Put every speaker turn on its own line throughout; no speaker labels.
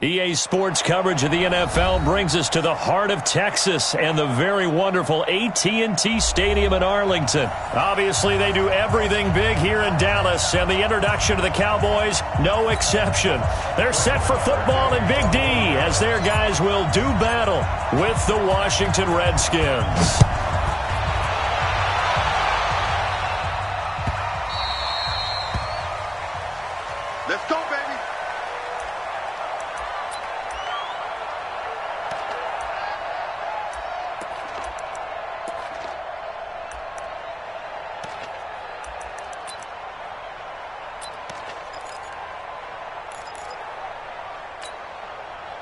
EA Sports coverage of the NFL brings us to the heart of Texas and the very wonderful AT&T Stadium in Arlington. Obviously, they do everything big here in Dallas, and the introduction to the Cowboys, no exception. They're set for football in Big D as their guys will do battle with the Washington Redskins.
Let's go, baby.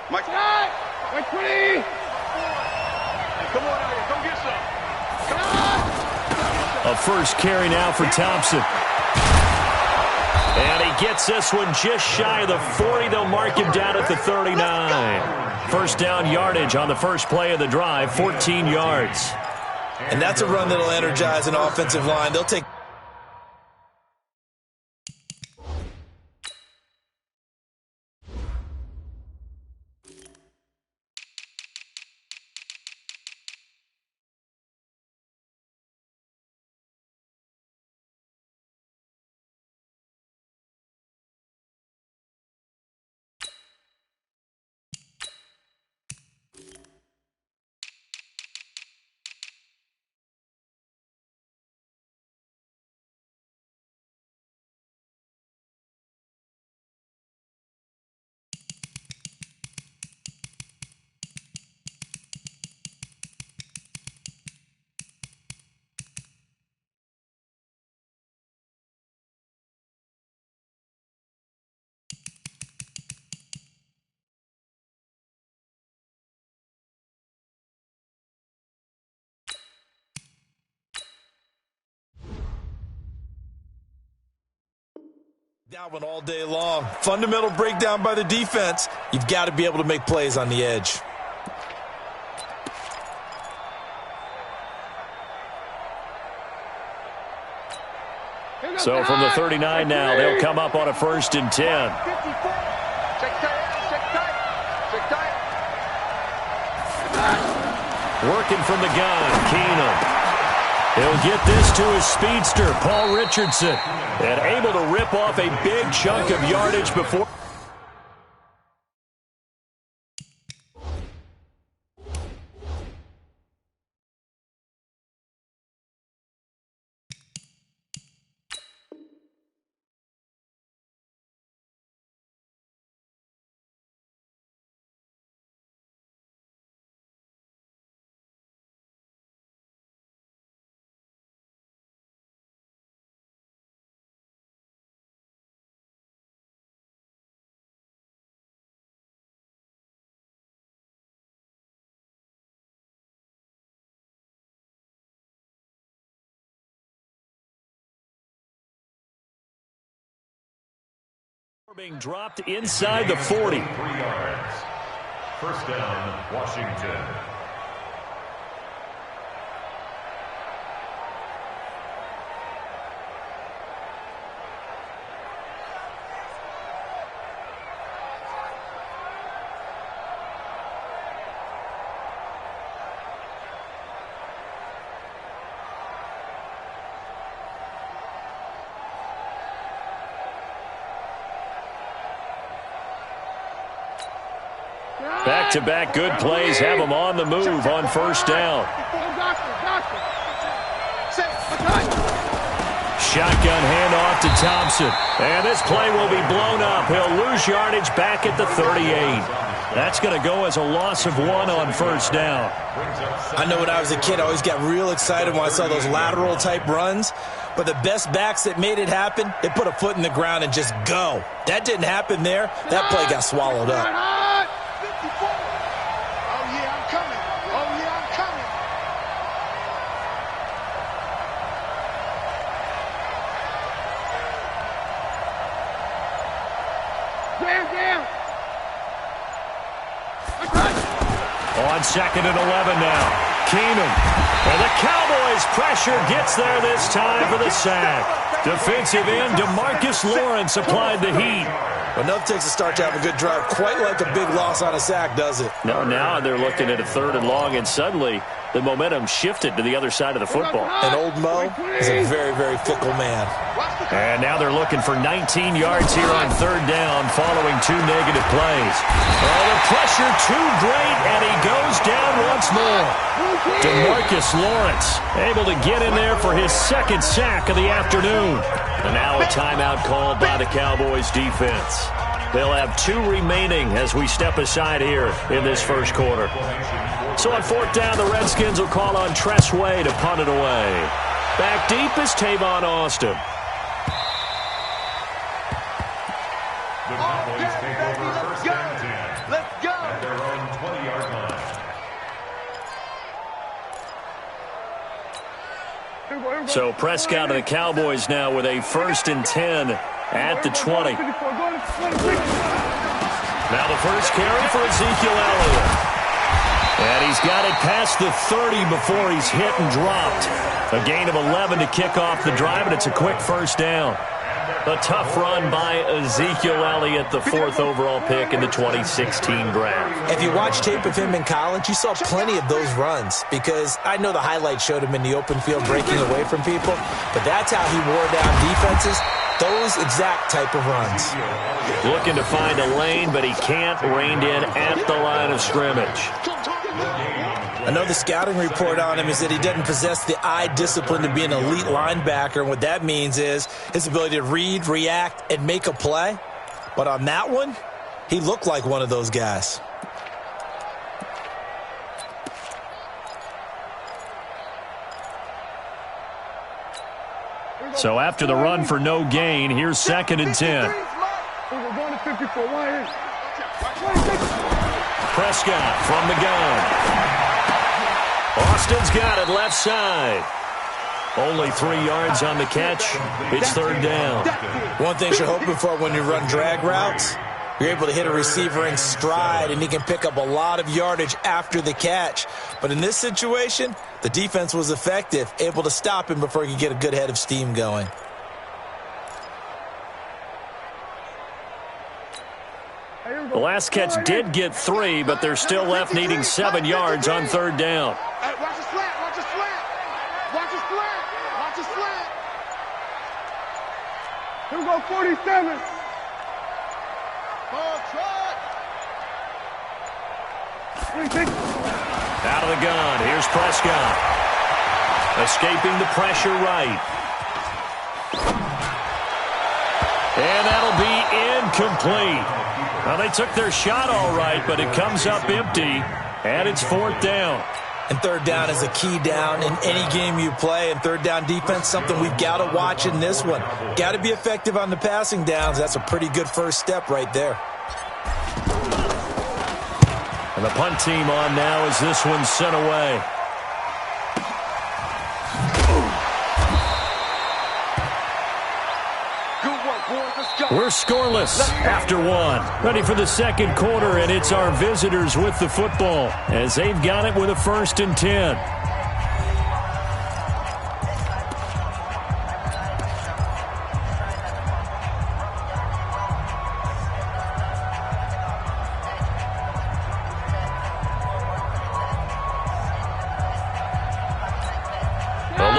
Mike. Mike 20. Hey, come on out here. Come get some. Come on.
A first carry now for Thompson. And he gets this one just shy of the 40. They'll mark him down at the 39. First down yardage on the first play of the drive, 14 yards.
And that's a run that'll energize an offensive line. They'll take. Dalvin all day long. Fundamental breakdown by the defense. You've got to be able to make plays on the edge.
So from the 39 now, they'll come up on a 1st and 10. Working from the gun, Keenum. He'll get this to his speedster, Paul Richardson, and able to rip off a big chunk of yardage before. Being dropped inside the 40.
3 yards. First down, Washington.
Back-to-back good plays have them on the move on first down. Shotgun handoff to Thompson. And this play will be blown up. He'll lose yardage back at the 38. That's going to go as a loss of 1 on first down.
I know when I was a kid, I always got real excited when I saw those lateral-type runs. But the best backs that made it happen, they put a foot in the ground and just go. That didn't happen there. That play got swallowed up.
On 2nd and 11 now. Keenum. And the Cowboys pressure gets there this time for the sack. Defensive end DeMarcus Lawrence applied the heat.
Well, enough takes a start to have a good drive. Quite like a big loss on a sack, does it?
No, now they're looking at a 3rd and long, and suddenly the momentum shifted to the other side of the football.
And old Mo is a very, very fickle man.
And now they're looking for 19 yards here on 3rd down following 2 negative plays. Oh, the pressure too great, and he goes down once more. DeMarcus Lawrence able to get in there for his 2nd sack of the afternoon. And now a timeout called by the Cowboys defense. They'll have 2 remaining as we step aside here in this first quarter. So on 4th down, the Redskins will call on Tress Way to punt it away. Back deep is Tavon Austin.
The Cowboys take over 1st and 10.
Let's go.
At their own 20-yard line.
So Prescott and the Cowboys now with a 1st and 10 at the 20. Now the first carry for Ezekiel Elliott. And he's got it past the 30 before he's hit and dropped. A gain of 11 to kick off the drive, and it's a quick 1st down. A tough run by Ezekiel Elliott, the 4th overall pick in the 2016 draft.
If you watched tape of him in college, you saw plenty of those runs because I know the highlights showed him in the open field breaking away from people, but that's how he wore down defenses, those exact type of runs.
Looking to find a lane, but he can't, reined in at the line of scrimmage.
I know the scouting report on him is that he doesn't possess the eye discipline to be an elite linebacker, and what that means is his ability to read, react, and make a play. But on that one, he looked like one of those guys.
So after the run for no gain, here's 2nd and 10. Prescott from the gun. Austin's got it left side. Only 3 yards on the catch. It's 3rd down.
One thing you're hoping for when you run drag routes, you're able to hit a receiver in stride, and he can pick up a lot of yardage after the catch. But in this situation, the defense was effective, able to stop him before he could get a good head of steam going.
The last catch did get 3, but they're still left needing 7 yards on 3rd down.
Hey, watch the slant, watch the slant. Watch the slant, watch the slant. Here we go, 47. Ball truck.
Out of the gun, here's Prescott. Escaping the pressure right. And that'll be incomplete. Well, they took their shot all right, but it comes up empty, and it's 4th down.
And 3rd down is a key down in any game you play, and 3rd down defense, something we've got to watch in this one. Got to be effective on the passing downs. That's a pretty good first step right there.
And the punt team on now as this one's sent away. We're scoreless after 1. Ready for the 2nd quarter, and it's our visitors with the football as they've got it with a 1st and 10.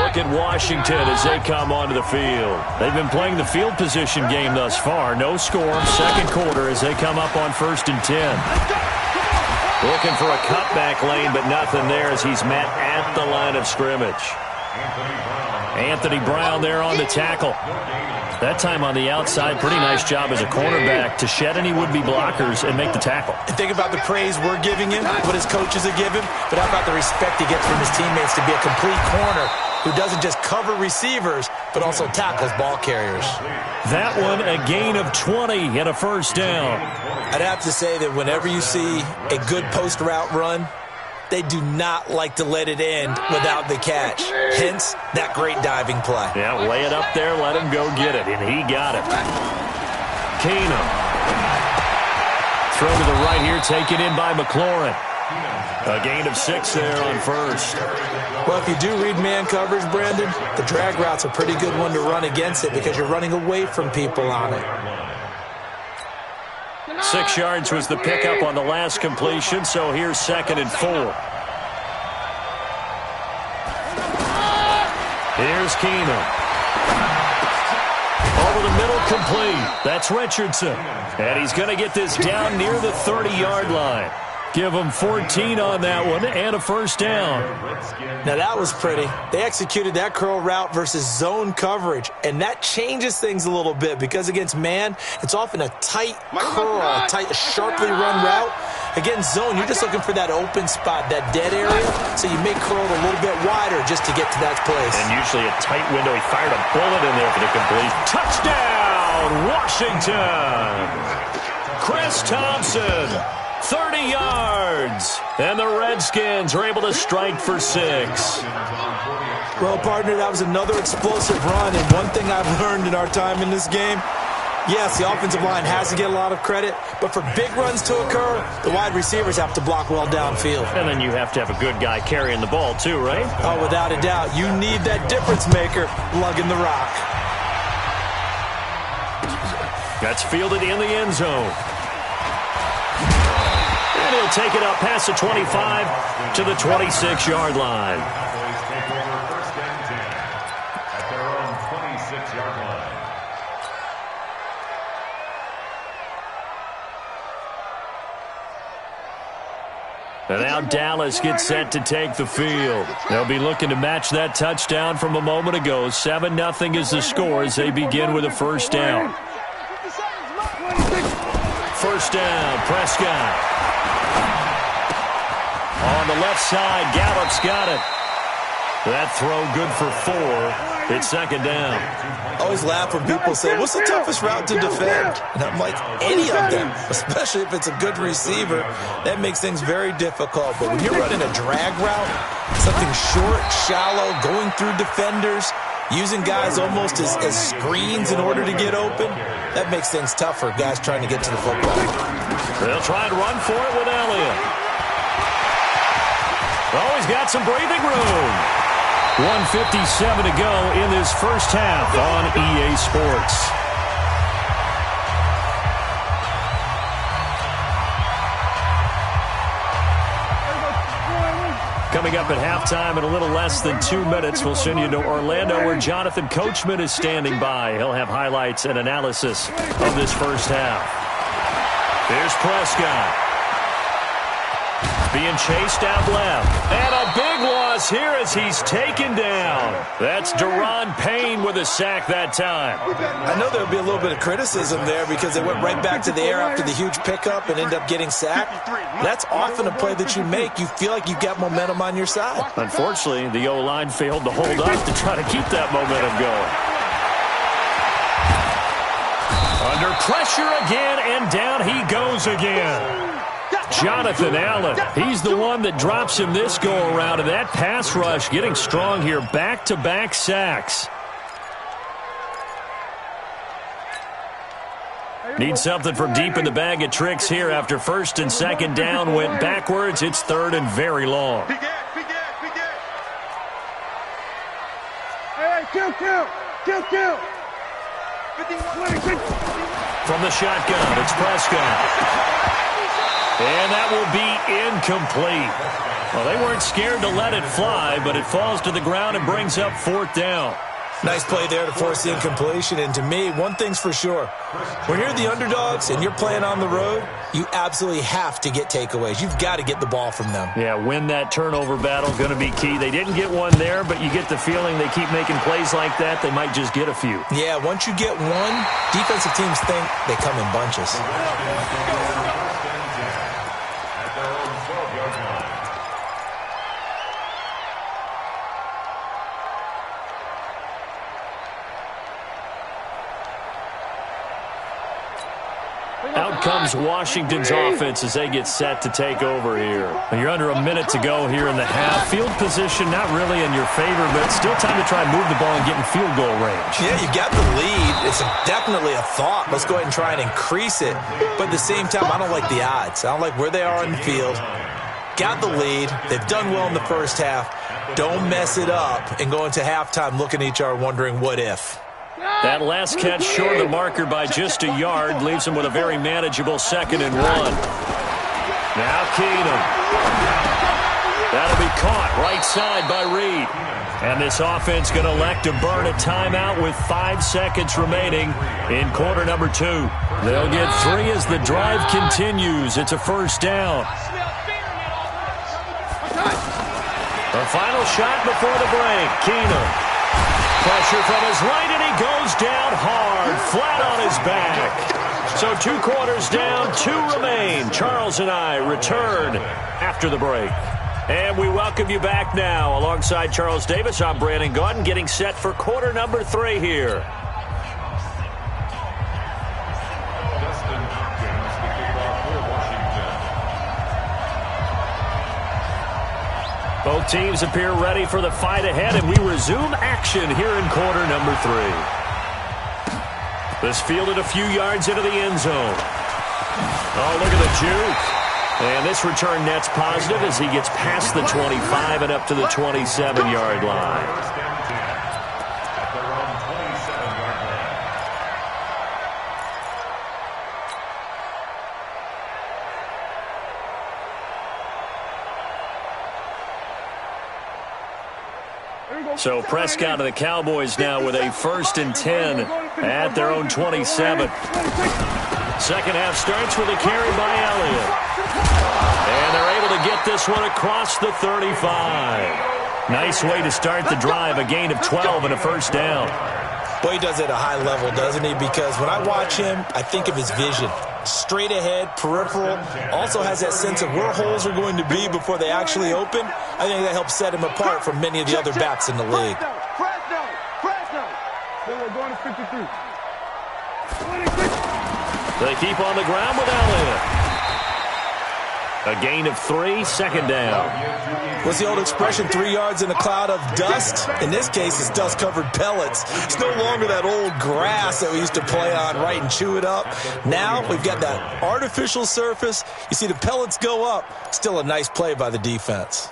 At Washington as they come onto the field. They've been playing the field position game thus far. No score. 2nd quarter as they come up on 1st and 10. Looking for a cutback lane, but nothing there as he's met at the line of scrimmage. Anthony Brown there on the tackle. That time on the outside, pretty nice job as a cornerback to shed any would-be blockers and make the tackle.
And think about the praise we're giving him, what his coaches are giving, but how about the respect he gets from his teammates to be a complete corner who doesn't just cover receivers, but also tackles ball carriers.
That one, a gain of 20 and a 1st down.
I'd have to say that whenever you see a good post route run, they do not like to let it end without the catch. Hence, that great diving play.
Yeah, lay it up there, let him go get it, and he got it. Keenum. Throw to the right here, taken in by McLaurin. A gain of 6 there on first.
Well, if you do read man coverage, Brandon, the drag route's a pretty good one to run against it because you're running away from people on it.
6 yards was the pickup on the last completion, so here's 2nd and 4. Here's Keenum. Over the middle, complete. That's Richardson. And he's going to get this down near the 30-yard line. Give him 14 on that one and a first down.
Now, that was pretty. They executed that curl route versus zone coverage, and that changes things a little bit because against man, it's often a tight curl, a tight, sharply run route. Against zone, you're just looking for that open spot, that dead area, so you may curl it a little bit wider just to get to that place.
And usually a tight window. He fired a bullet in there for the complete. Touchdown, Washington! Chris Thompson. 30 yards, and the Redskins are able to strike for 6.
Well, partner, that was another explosive run, and one thing I've learned in our time in this game, yes, the offensive line has to get a lot of credit, but for big runs to occur, the wide receivers have to block well downfield.
And then you have to have a good guy carrying the ball too, right?
Oh, without a doubt. You need that difference maker lugging the rock.
That's fielded in the end zone. And he'll take it up past the 25 to the 26-yard line. And now Dallas gets set to take the field. They'll be looking to match that touchdown from a moment ago. 7-0 is the score as they begin with a first down. First down, Prescott. On the left side, Gallup's got it. That throw good for 4. It's 2nd down.
I always laugh when people say, what's the toughest route to defend? And I'm like, any of them, especially if it's a good receiver. That makes things very difficult. But when you're running a drag route, something short, shallow, going through defenders, using guys almost as screens in order to get open, that makes things tough for guys trying to get to the football.
They'll try and run for it with Elliott. Oh, he's got some breathing room. 1:57 to go in this first half on EA Sports. Coming up at halftime in a little less than 2 minutes, we'll send you to Orlando where Jonathan Coachman is standing by. He'll have highlights and analysis of this first half. Here's Prescott. Being chased out left. And a big loss here as he's taken down. That's Daron Payne with a sack that time.
I know there'll be a little bit of criticism there because they went right back to the air after the huge pickup and end up getting sacked. That's often a play that you make. You feel like you've got momentum on your side.
Unfortunately, the O-line failed to hold up to try to keep that momentum going. Under pressure again, and down he goes again. Jonathan Allen, he's the one that drops him this go-around, and that pass rush getting strong here. Back-to-back sacks. Need something from deep in the bag of tricks here after 1st and 2nd down went backwards. It's 3rd and very long.
Hey, kill.
From the shotgun, it's Prescott. And that will be incomplete. Well, they weren't scared to let it fly, but it falls to the ground and brings up 4th down.
Nice play there to force the incompletion. And to me, one thing's for sure. When you're the underdogs and you're playing on the road, you absolutely have to get takeaways. You've got to get the ball from them.
Yeah, win that turnover battle, going to be key. They didn't get one there, but you get the feeling they keep making plays like that, they might just get a few.
Yeah, once you get one, defensive teams think they come in bunches.
Out comes Washington's offense as they get set to take over here. You're under a minute to go here in the half. Field position not really in your favor, but still time to try and move the ball and get in field goal range.
Yeah, you got the lead. It's definitely a thought. Let's go ahead and try and increase it. But at the same time, I don't like the odds. I don't like where they are on the field. got the lead. They've done well in the first half. Don't mess it up and go into halftime looking at each other wondering what if.
That last catch short of the marker by just a yard leaves him with a very manageable 2nd and 1. Now Keenum. That'll be caught right side by Reed. And this offense going to elect to burn a timeout with 5 seconds remaining in quarter number 2. They'll get 3 as the drive continues. It's a first down. The final shot before the break. Keenum. Pressure from his right, and he goes down hard, flat on his back. So 2 quarters down, 2 remain. Charles and I return after the break. And we welcome you back now. Alongside Charles Davis, I'm Brandon Gaudin, getting set for quarter number 3 here. Both teams appear ready for the fight ahead, and we resume action here in quarter number 3. This fielded a few yards into the end zone. Oh, look at the juke. And this return net's positive as he gets past the 25 and up to the 27-yard line. So Prescott and the Cowboys now with a 1st and 10 at their own 27. Second half starts with a carry by Elliott. And they're able to get this one across the 35. Nice way to start the drive, a gain of 12 and a first down.
Boy, he does it at a high level, doesn't he? Because when I watch him, I think of his vision. Straight ahead, peripheral, also has that sense of where holes are going to be before they actually open. I think that helps set him apart from many of the other backs in the league.
We're going to 53.
They keep on the ground with Elliott. A gain of 3, 2nd down.
What's the old expression, 3 yards in a cloud of dust? In this case, it's dust-covered pellets. It's no longer that old grass that we used to play on, right, and chew it up. Now we've got that artificial surface. You see the pellets go up. Still a nice play by the defense.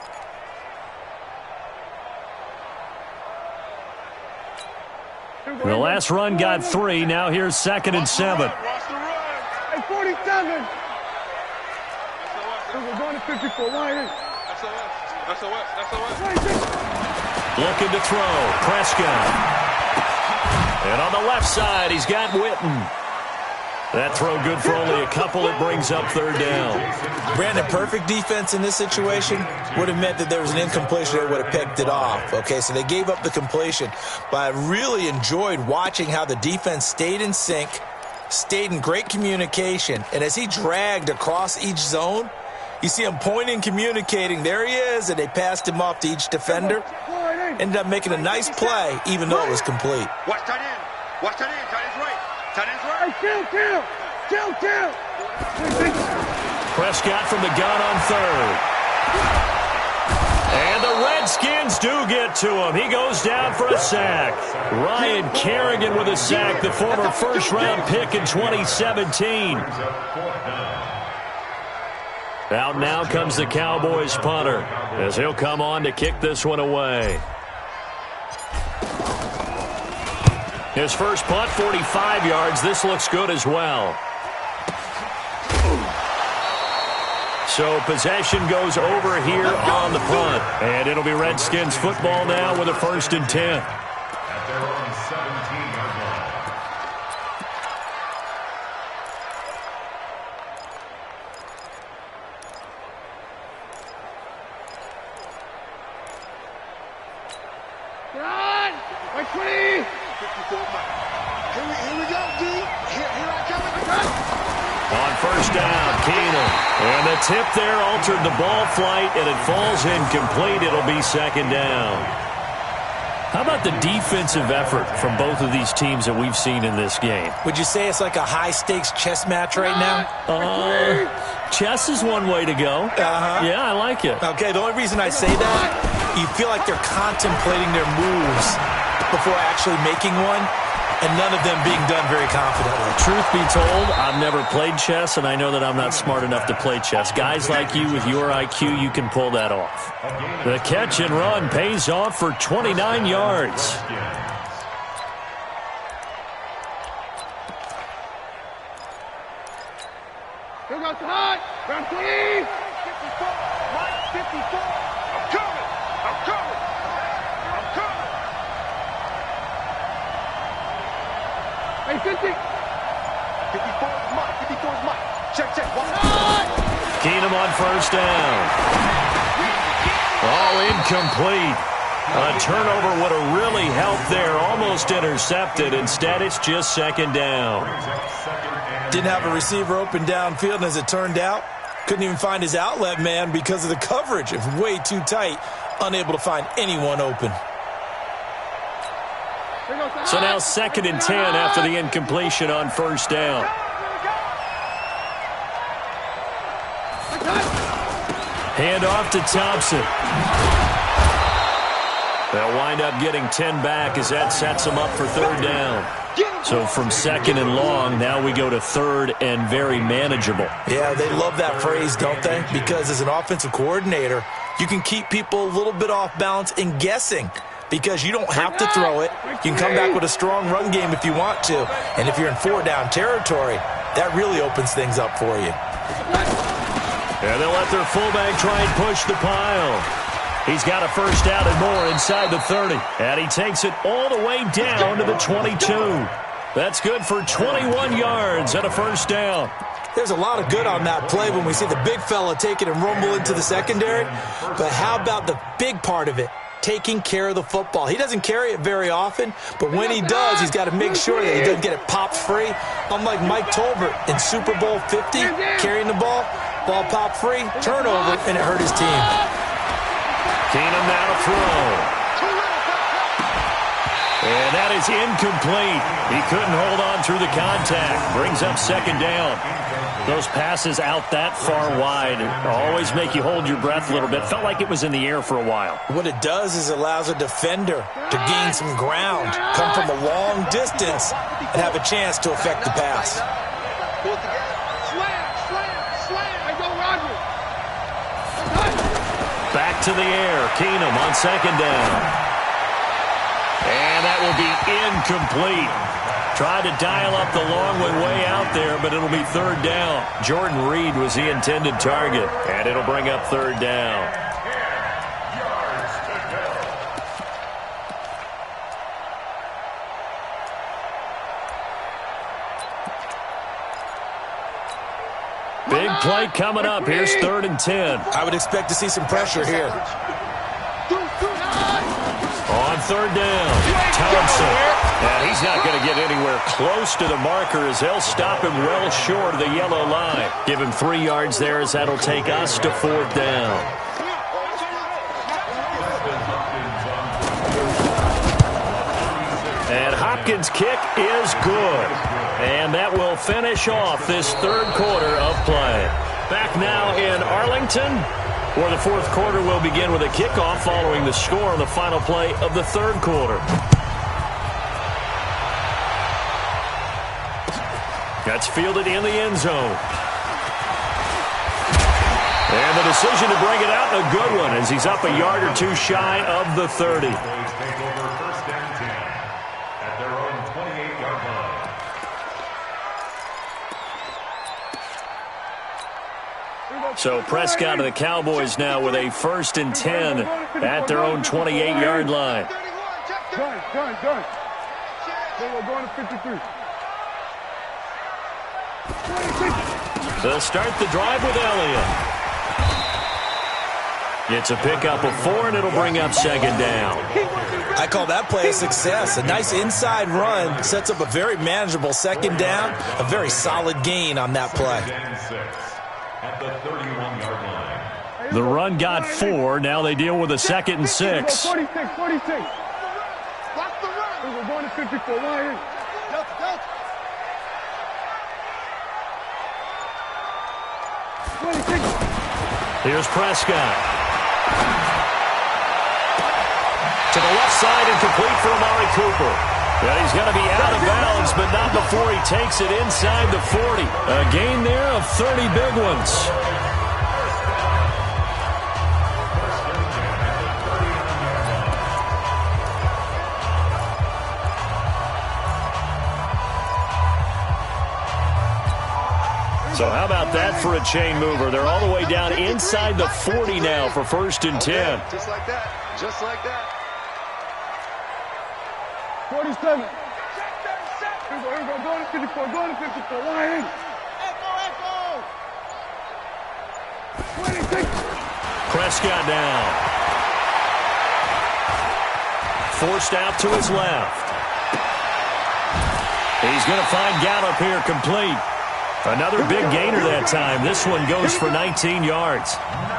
The last run got 3. Now here's 2nd and 7.
Hey, 47. We're going to 54. Line SOS.
Looking to throw. Prescott. And on the left side, he's got Witten. That throw good for only a couple. It brings up 3rd down.
Brandon, perfect defense in this situation would have meant that there was an incompletion that would have picked it off. Okay, so they gave up the completion. But I really enjoyed watching how the defense stayed in sync, stayed in great communication, and as he dragged across each zone, you see him pointing, communicating. There he is, and they passed him off to each defender. Ended up making a nice play, even though it was complete.
Watch tight end. Watch tight end. Tight end's right. Tight end's right. Kill.
Prescott from the gun on 3rd. And the Redskins do get to him. He goes down for a sack. Ryan Kerrigan with a sack, the former first-round pick in 2017. Out now comes the Cowboys punter as he'll come on to kick this one away. His first punt, 45 yards. This looks good as well. So possession goes over here on the punt. And it'll be Redskins football now with a 1st and 10.
At their own 17-yard line.
Run! 20! 54. Here we go, D. Here I come.
On 1st down, Keenum. And the tip there altered the ball flight, and it falls incomplete. It'll be 2nd down. How about the defensive effort from both of these teams that we've seen in this game?
Would you say it's like a high-stakes chess match right now?
Chess is one way to go. Yeah, I like it.
Okay, the only reason I say that, you feel like they're contemplating their moves before actually making one. and none of them being done very confidently.
Truth be told, I've never played chess, and I know that I'm not smart enough to play chess. Guys like you with your IQ, you can pull that off. The catch and run pays off for 29 yards.
Here goes tonight. Round 20. 54. Mike, 54. I'm coming. I'm coming. I'm coming. Hey, 50. 54 is Mike. 54 is Mike. Check, check.
Keenum on first down. All incomplete. A turnover would have really helped there. Almost intercepted. Instead, it's just second down.
Didn't have a receiver open downfield, and as it turned out, couldn't even find his outlet man because of the coverage. It was way too tight, unable to find anyone open.
So now 2nd and 10 after the incompletion on first down. Hand off to Thompson. They'll wind up getting 10 back as that sets them up for third down. So from 2nd and long, now we go to 3rd and very manageable.
Yeah, they love that phrase, don't they? Because as an offensive coordinator, you can keep people a little bit off balance and guessing because you don't have to throw it. You can come back with a strong run game if you want to. And if you're in 4-down territory, that really opens things up for you.
And they'll let their fullback try and push the pile. He's got a first down and more inside the 30. And he takes it all the way down to the 22. That's good for 21 yards and a first down.
There's a lot of good on that play when we see the big fella take it and rumble into the secondary. But how about the big part of it? Taking care of the football. He doesn't carry it very often, but when he does, he's got to make sure that he doesn't get it popped free. Unlike Mike Tolbert in Super Bowl 50, carrying the ball popped free, turnover, and it hurt his team.
Keenum now to throw. And that is incomplete. He couldn't hold on through the contact. Brings up second down. Those passes out that far wide always make you hold your breath a little bit. Felt like it was in the air for a while.
What it does is it allows a defender to gain some ground, come from a long distance, and have a chance to affect the pass.
Back to the air. Keenum on second down. And that will be incomplete. Tried to dial up the long one way out there, but it'll be third down. Jordan Reed was the intended target, and it'll bring up third down. Big play coming up. Here's 3rd and 10.
I would expect to see some pressure here.
On third down, Thompson. And he's not going to get anywhere close to the marker as they'll stop him well short of the yellow line. Give him 3 yards there as that'll take us to 4th down. And Hopkins' kick is good. And that will finish off this 3rd quarter of play. Back now in Arlington, where the 4th quarter will begin with a kickoff following the score on the final play of the 3rd quarter. That's fielded in the end zone. And the decision to bring it out, a good one, as he's up a yard or two shy of the 30. So Prescott and the Cowboys now with a 1st and 10 at their own 28-yard line.
Done. We're going to 53.
They'll start the drive with Elliott. It's a pickup of 4, and it'll bring up second down.
I call that play a success. A nice inside run sets up a very manageable second down, a very solid gain on that play.
At the 31-yard line.
The run got 4. Now they deal with a 2nd and 6.
46. Block the run. We're going to 54. Delta.
Here's Prescott. To the left side and complete for Amari Cooper. And he's going to be out of bounds, but not before he takes it inside the 40. A gain there of 30 big ones. So how about that for a chain mover? They're all the way down inside the 40 now for 1st and 10.
Just like that. Just like that.
47. Here we go. Going to 54. Going to 54. Line in. Echo. 26.
Prescott down. Forced out to his left. He's going to find Gallup here complete. Another big gainer that time. This one goes for 19 yards.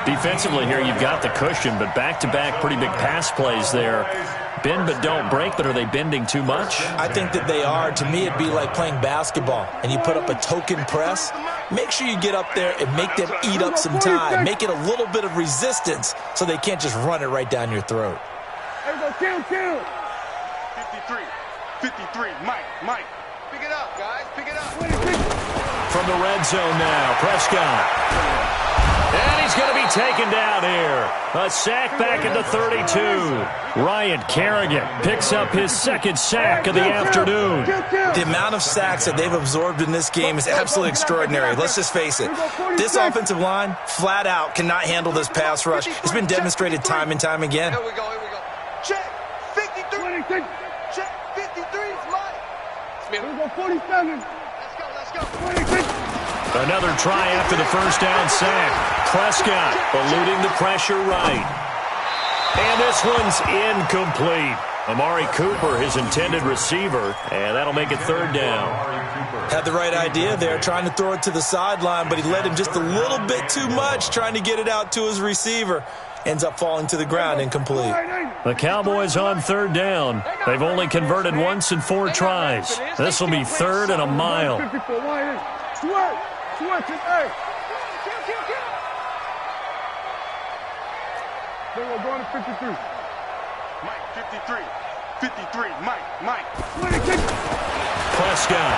Defensively here, you've got the cushion, but back-to-back pretty big pass plays there. Bend but don't break, but are they bending too much?
I think that they are. To me, it'd be like playing basketball, and you put up a token press. Make sure you get up there and make them eat up some time. Make it a little bit of resistance so they can't just run it right down your throat.
There we go. Kill.
53. 53. Mike. Pick it up, guys. Pick it up.
26.
From the red zone now, Prescott. And he's going to be taken down here. A sack back into 32. Ryan Kerrigan picks up his 2nd sack of the afternoon.
The amount of sacks that they've absorbed in this game is absolutely extraordinary. Let's just face it. This offensive line, flat out, cannot handle this pass rush. It's been demonstrated time and time again.
Here we go. Check. 53. Check. 53 is Mike.
Here we go. 47.
Let's go.
26.
Another try after the 1st down sack. Prescott eluding the pressure right. And this one's incomplete. Amari Cooper, his intended receiver, and that'll make it 3rd down.
Had the right idea there, trying to throw it to the sideline, but he led him just a little bit too much, trying to get it out to his receiver. Ends up falling to the ground, incomplete.
The Cowboys on 3rd down. They've only converted once in 4 tries. This will be 3rd and a mile.
54. Line in. Switch. Hey. There we go. Going to 53.
Mike, 53. 53. Mike.
26.
Prescott.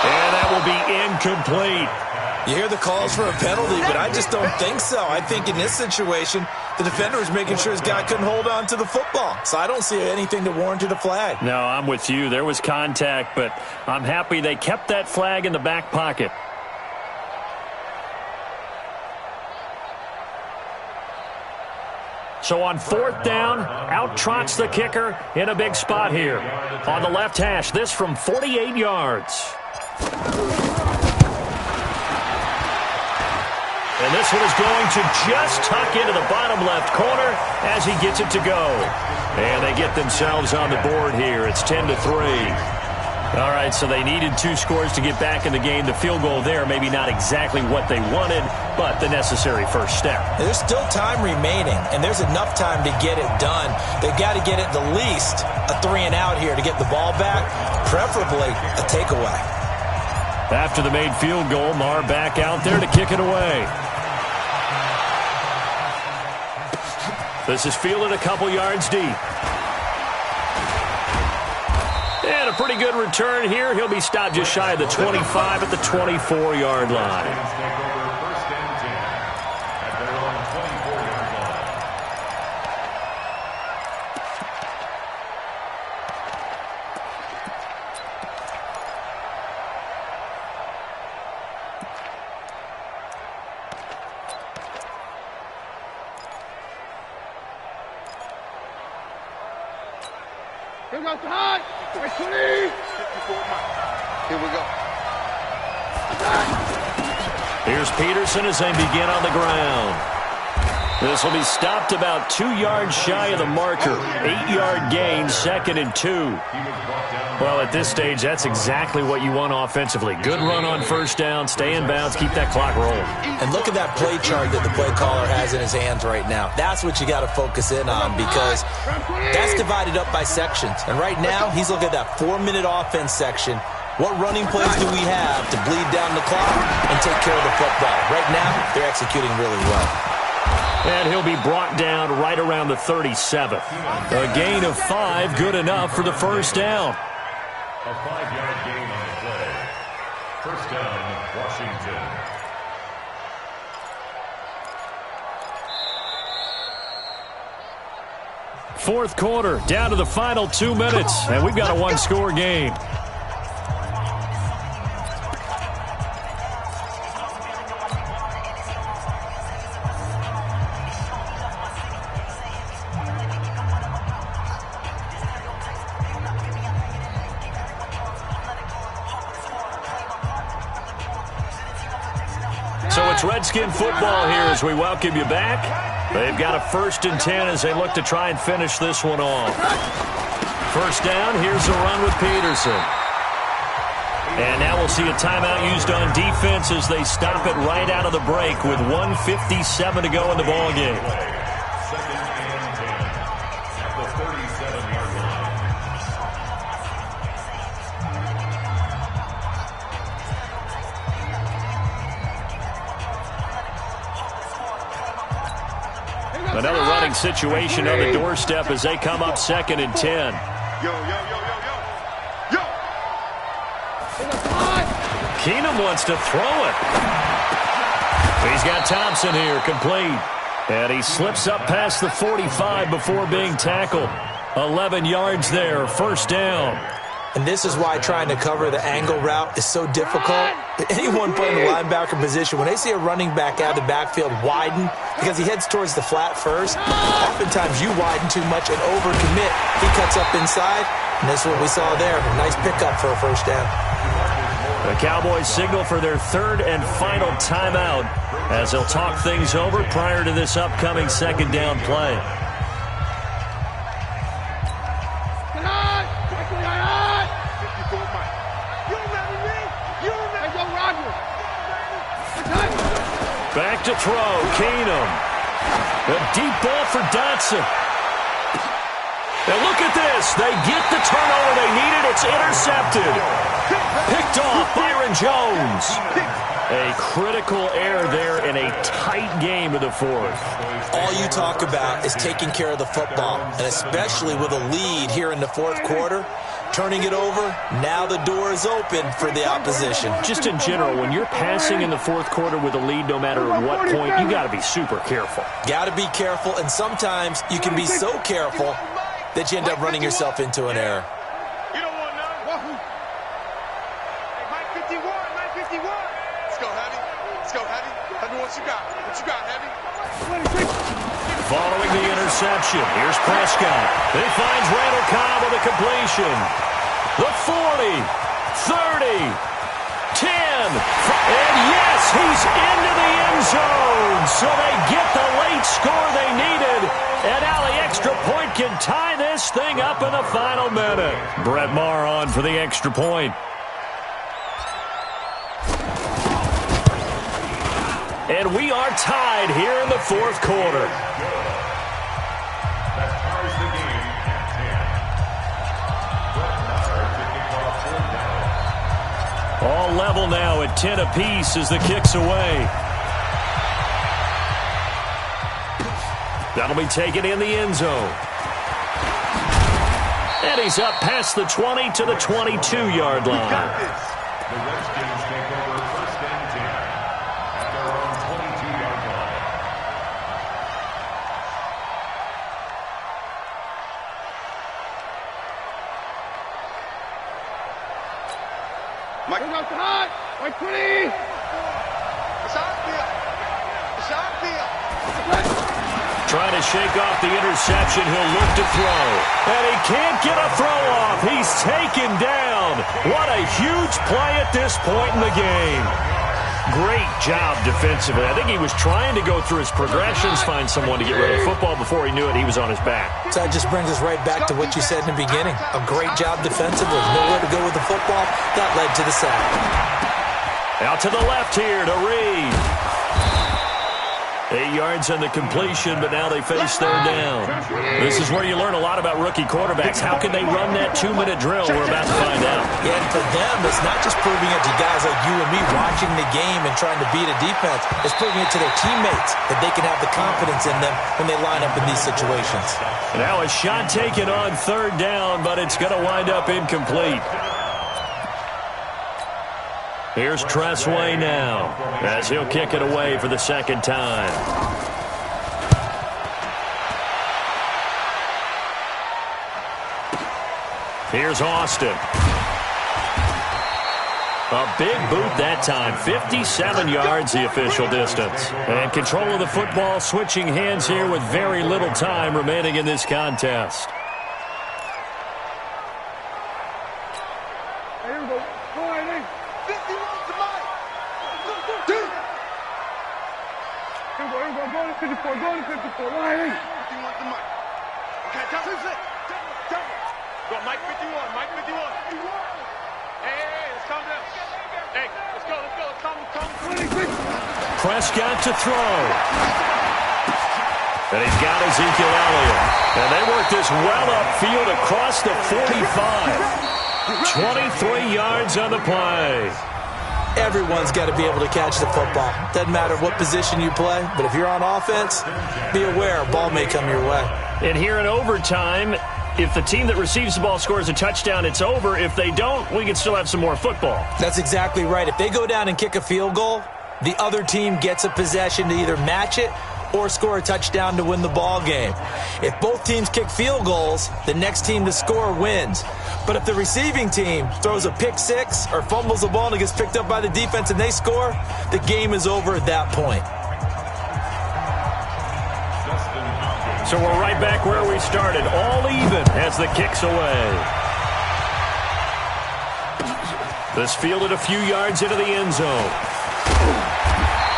And that will be incomplete.
You hear the calls for a penalty, but I just don't think so. I think in this situation, the defender was making sure his guy couldn't hold on to the football. So I don't see anything that warranted a flag.
No, I'm with you. There was contact, but I'm happy they kept that flag in the back pocket. So on 4th down, out trots the kicker in a big spot here. On the left hash, this from 48 yards. And this one is going to just tuck into the bottom left corner as he gets it to go. And they get themselves on the board here. It's 10-3. All right, so they needed 2 scores to get back in the game. The field goal there, maybe not exactly what they wanted, but the necessary first step.
There's still time remaining, and there's enough time to get it done. They've got to get it the least a 3-and-out here to get the ball back, preferably a takeaway.
After the made field goal, Marr back out there to kick it away. This is fielded a couple yards deep. And a pretty good return here. He'll be stopped just shy of the 25 at the 24-yard line.
Here goes the high. 20.
Here we go.
Here's Peterson as they begin on the ground. This will be stopped about 2 yards shy of the marker. 8-yard gain, 2nd and 2. Well, at this stage, that's exactly what you want offensively. Good run on 1st down, stay in bounds, keep that clock rolling.
And look at that play chart that the play caller has in his hands right now. That's what you got to focus in on because that's divided up by sections. And right now, he's looking at that 4-minute offense section. What running plays do we have to bleed down the clock and take care of the football? Right now, they're executing really well.
And he'll be brought down right around the 37th. A gain of 5, good enough for the first down.
A 5-yard gain on the play. First down, Washington.
Fourth quarter, down to the final 2 minutes, and we've got a one-score game. So it's Redskin football here as we welcome you back. They've got a 1st and 10 as they look to try and finish this one off. First down, here's a run with Peterson. And now we'll see a timeout used on defense as they stop it right out of the break with 1:57 to go in the ballgame.
2nd and 10 at the 37-yard line.
Another running situation on the doorstep as they come up 2nd and 10.
Yo.
Keenum wants to throw it. He's got Thompson here, complete. And he slips up past the 45 before being tackled. 11 yards there, first down.
And this is why trying to cover the angle route is so difficult. Anyone playing the linebacker position, when they see a running back out of the backfield widen, because he heads towards the flat first, oftentimes you widen too much and overcommit. He cuts up inside, and that's what we saw there. A nice pickup for a first down.
The Cowboys signal for their 3rd and final timeout as they'll talk things over prior to this upcoming 2nd down play. Back to throw, Keenum. A deep ball for Dotson. And look at this. They get the turnover they needed. It's intercepted. Picked off Byron Jones. A critical error there in a tight game of the 4th.
All you talk about is taking care of the football, and especially with a lead here in the 4th quarter. Turning it over, now the door is open for the opposition.
Just in general, when you're passing in the 4th quarter with a lead, no matter at what point, you got to be super careful.
Got to be careful, and sometimes you can be so careful that you end up running yourself into an error.
You don't want none. Hey, Mike 51. Let's go, Heavy. Heavy, what you got? Heavy?
Following the interception, here's Prescott. He finds Randall Cobb with a completion. The 40, 30, 10, and yes, he's into the end zone. So they get the late score they needed, and now the extra point can tie this thing up in the final minute. Brett Maher on for the extra point. And we are tied here in the 4th quarter.
That ties the game at 10. Brett Maher to kick off 4th down.
All level now at 10 apiece as the kick's away. That'll be taken in the end zone. And he's up past the 20 to the 22-yard line.
The Redskins take over 1st and 10 at their own 22-yard line.
Mike, Mike 20.
Trying to shake off the interception. He'll look to throw. And he can't get a throw off. He's taken down. What a huge play at this point in the game. Great job defensively. I think he was trying to go through his progressions, find someone to get rid of the football. Before he knew it, he was on his back.
So that just brings us right back to what you said in the beginning. A great job defensively. Nowhere to go with the football. That led to the sack.
Out to the left here to Reed. He 8 yards on the completion, but now they face third down. This is where you learn a lot about rookie quarterbacks. How can they run that 2-minute drill? We're about to find out.
Yeah, and for them, it's not just proving it to guys like you and me watching the game and trying to beat a defense. It's proving it to their teammates that they can have the confidence in them when they line up in these situations.
Now a shot taken on third down, but it's going to wind up incomplete. Here's Tressway now as he'll kick it away for the second time. Here's Austin. A big boot that time. 57 yards the official distance. And control of the football switching hands here with very little time remaining in this contest.
Here we go. Go ahead, 51 to Mike. Here we go. Go to 54. Go to 54. Line 51 to Mike. Okay, come. Go, Mike 51. Mike 51. Hey, let's calm down. Hey, let's go. Come.
Prescott to throw. And he's got Ezekiel Elliott. And they work this well upfield across the 45. 23 yards on the play.
Everyone's got to be able to catch the football. Doesn't matter what position you play, but if you're on offense, be aware a ball may come your way.
And here in overtime, if the team that receives the ball scores a touchdown, it's over. If they don't, we can still have some more football.
That's exactly right. If they go down and kick a field goal, the other team gets a possession to either match it or score a touchdown to win the ball game. If both teams kick field goals, the next team to score wins. But if the receiving team throws a pick six or fumbles the ball and it gets picked up by the defense and they score, the game is over at that point.
So we're right back where we started, all even as the kick's away. This fielded a few yards into the end zone.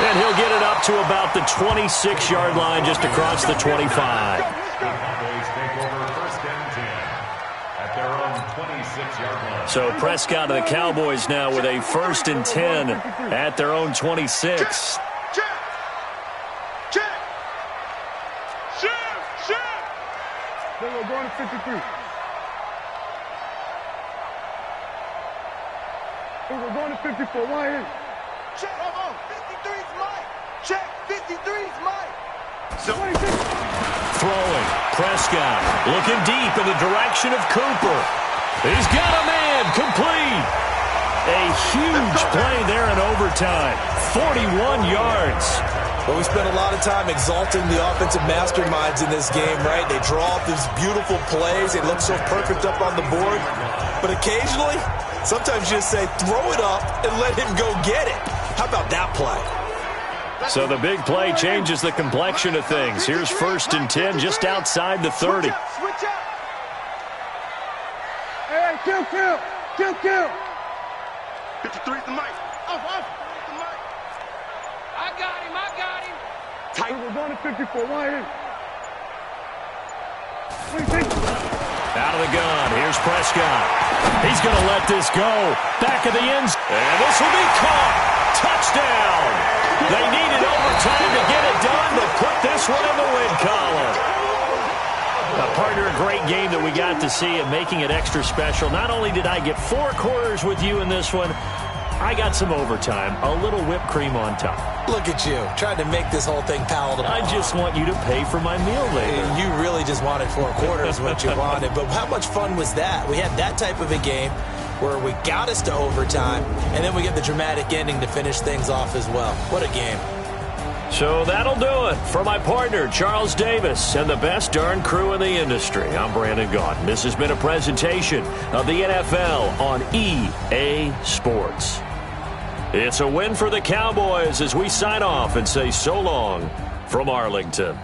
And he'll get it up to about the 26-yard line, just across the 25.
Cowboys take over first and 10 at their own 26-yard line.
So Prescott and the Cowboys now with a first and 10 at their own 26.
Then we're going to 53. Then we're going to 54. Line check. Come on. 53's Mike. Check. 53's Mike. So
Throwing. Prescott looking deep in the direction of Cooper. He's got a man. Complete. A huge play there in overtime. 41 yards.
Well, we spent a lot of time exalting the offensive masterminds in this game, right? They draw up these beautiful plays. They look so perfect up on the board. But occasionally, sometimes you just say, throw it up and let him go get it. How about that play?
So the big play changes the complexion of things. Here's first and 10 just outside the 30.
switch up. Hey, kill. 53's the mic. Off. The mic. I got him. Tight. We're going to 54. Line
Out of the gun. Here's Prescott. He's going to let this go. Back of the end zone. And this will be caught. Touchdown. They needed overtime to get it done, but put this one in the win column. Partner, a great game that we got to see and making it extra special. Not only did I get 4 quarters with you in this one, I got some overtime, a little whipped cream on top.
Look at you, trying to make this whole thing palatable.
I just want you to pay for my meal later.
You really just wanted 4 quarters, what you wanted. But how much fun was that? We had that type of a game where we got us to overtime, and then we get the dramatic ending to finish things off as well. What a game.
So that'll do it for my partner, Charles Davis, and the best darn crew in the industry. I'm Brandon Gaudin. This has been a presentation of the NFL on EA Sports. It's a win for the Cowboys as we sign off and say so long from Arlington.